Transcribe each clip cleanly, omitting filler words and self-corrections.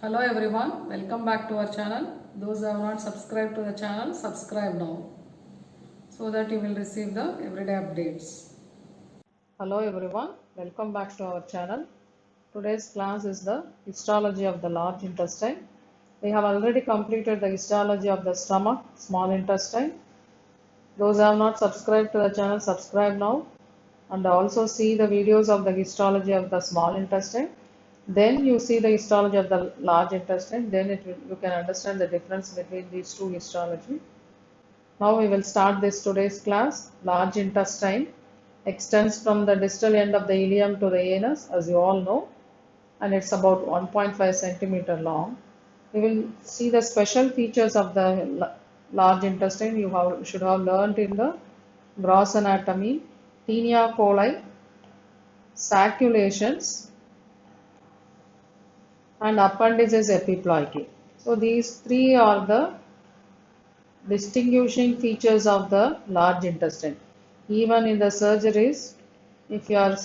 Hello everyone, welcome back to our channel. Those who have not subscribed to the channel, subscribe now so that you will receive the everyday updates. Hello everyone, welcome back to our channel. Today's class is the histology of the large intestine. We have already completed the histology of the stomach, small intestine. Those who have not subscribed to the channel, subscribe now and also see the videos of the histology of the small intestine. Then you see the histology of the large intestine. Then you can understand the difference between these two histology. Now we will start this today's class. Large intestine extends from the distal end of the ileum to the anus, as you all know, and it's about 1.5 centimeter long. We will see the special features of the large intestine should have learned in the gross anatomy, tinea coli, saculations, and appendices epiploidy. So these three are the distinguishing features of the large intestine. Even in the surgeries, if you are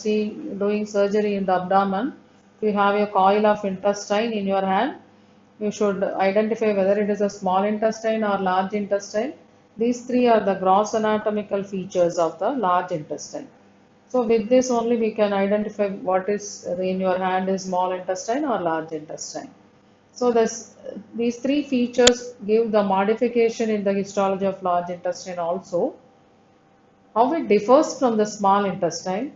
doing surgery in the abdomen, if you have a coil of intestine in your hand, you should identify whether it is a small intestine or large intestine. These three are the gross anatomical features of the large intestine. So with this only we can identify what is in your hand is small intestine or large intestine. So these three features give the modification in the histology of large intestine also. How it differs from the small intestine,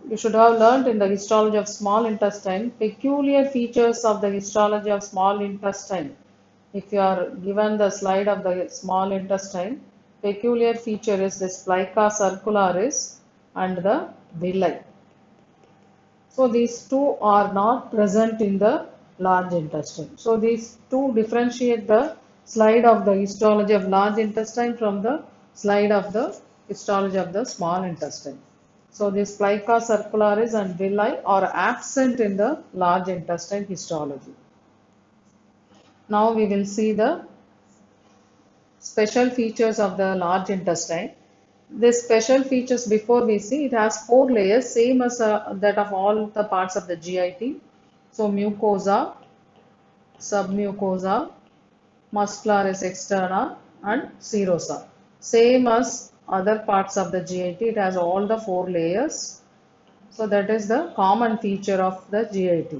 you should have learned in the histology of small intestine, peculiar features of the histology of small intestine. If you are given the slide of the small intestine, peculiar feature is this plica circularis and the villi. So these two are not present in the large intestine. So these two differentiate the slide of the histology of large intestine from the slide of the histology of the small intestine. So these plica circularis and villi are absent in the large intestine histology. Now we will see the special features of the large intestine. This special features, before we see, it has four layers, same as that of all the parts of the GIT. So mucosa, submucosa, muscularis externa and serosa. Same as other parts of the GIT, it has all the four layers. So that is the common feature of the GIT.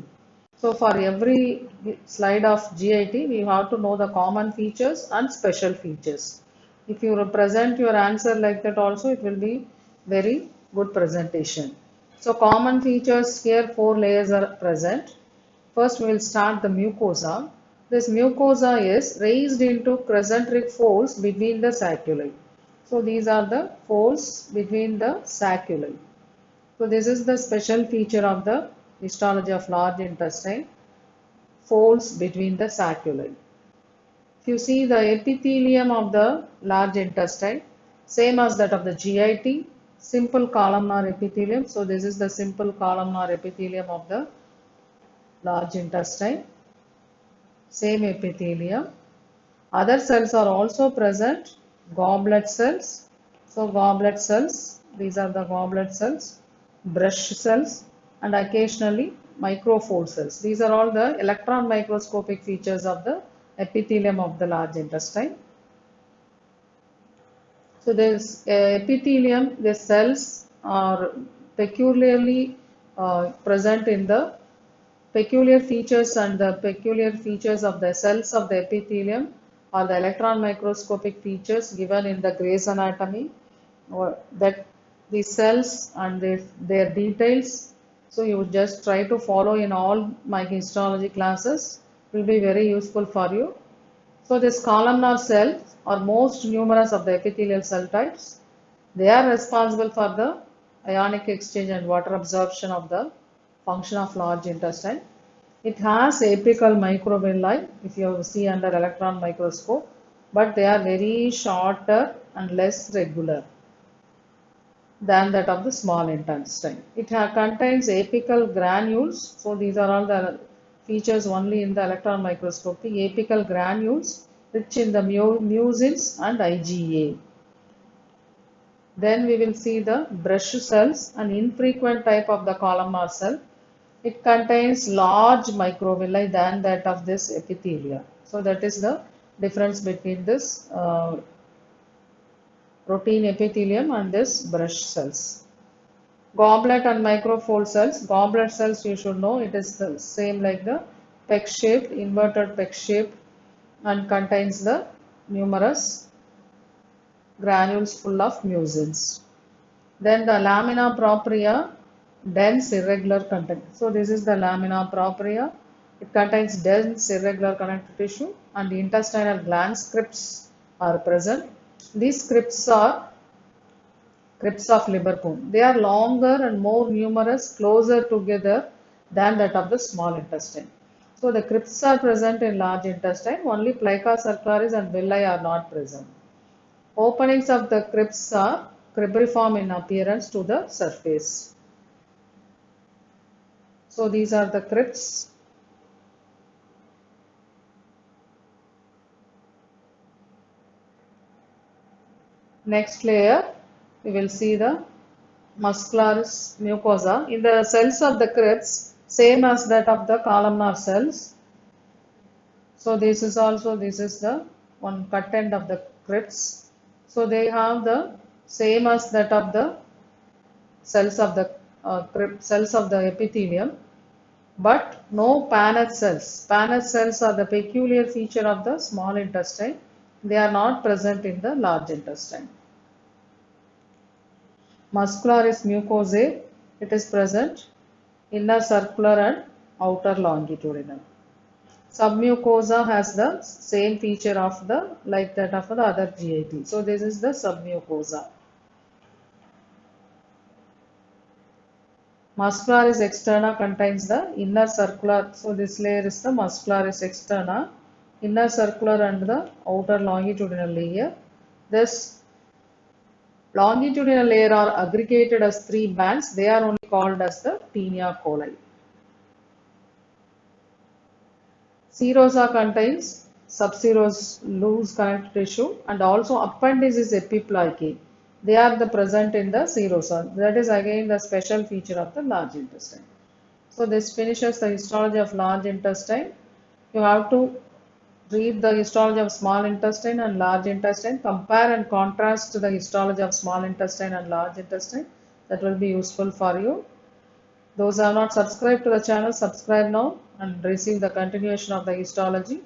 So for every slide of GIT, we have to know the common features and special features. If you present your answer like that also, it will be very good presentation. So common features here, four layers are present. First we will start the mucosa. This mucosa is raised into concentric folds between the saculi. So these are the folds between the saculi. So this is the special feature of the histology of large intestine, folds between the saculi. If you see the epithelium of the large intestine, same as that of the GIT, simple columnar epithelium. So this is the simple columnar epithelium of the large intestine, same epithelium. Other cells are also present, goblet cells. So goblet cells, these are the goblet cells, brush cells, and occasionally microfold cells. These are all the electron microscopic features of the epithelium of the large intestine. So this epithelium, the cells are peculiarly present in the peculiar features, and the peculiar features of the cells of the epithelium are the electron microscopic features given in the Gray's Anatomy, or that the cells and their details. So you would just try to follow in all my histology classes, will be very useful for you. So these columnar cells are most numerous of the epithelial cell types. They are responsible for the ionic exchange and water absorption of the function of large intestine. It has apical microvilli if you see under electron microscope, but they are very shorter and less regular than that of the small intestine. It contains apical granules. So these are all the features only in the electron microscope. The apical granules rich in the mucins and IgA. Then we will see the brush cells, an infrequent type of the columnar cell. It contains large microvilli than that of this epithelia. So that is the difference between this protein epithelium and this brush cells. Goblet and microfold cells. Goblet cells, you should know, it is the same like the peck shaped, inverted peck shaped, and contains the numerous granules full of mucins. Then the lamina propria, dense irregular content. So this is the lamina propria. It contains dense irregular connective tissue, and the intestinal glands crypts are present. These crypts are crypts of Liverpool. They are longer and more numerous, closer together than that of the small intestine. So the crypts are present in large intestine. Only plica circularis and villi are not present. Openings of the crypts are cribriform in appearance to the surface. So these are the crypts. Next layer, we will see the muscularis mucosa. In the cells of the crypts, same as that of the columnar cells. So this is the one cut end of the crypts. So they have the same as that of the cells of the cells of the epithelium, but no Paneth cells. Paneth cells are the peculiar feature of the small intestine. They are not present in the large intestine. Muscularis mucosae, it is present inner circular and outer longitudinal. Submucosa has the same feature of the like that of the other GIT. So this is the submucosa. Muscularis externa contains the inner circular. So this layer is the muscularis externa, inner circular and the outer longitudinal layer. This longitudinal layer are aggregated as three bands. They are only called as the tinea coli. Serosa contains subserous loose connective tissue and also appendices epiplaci. They are the present in the serosa. That is again the special feature of the large intestine. So this finishes the histology of large intestine. You have to read the histology of small intestine and large intestine. Compare and contrast the histology of small intestine and large intestine. That will be useful for you. Those who have not subscribed to the channel, subscribe now and receive the continuation of the histology.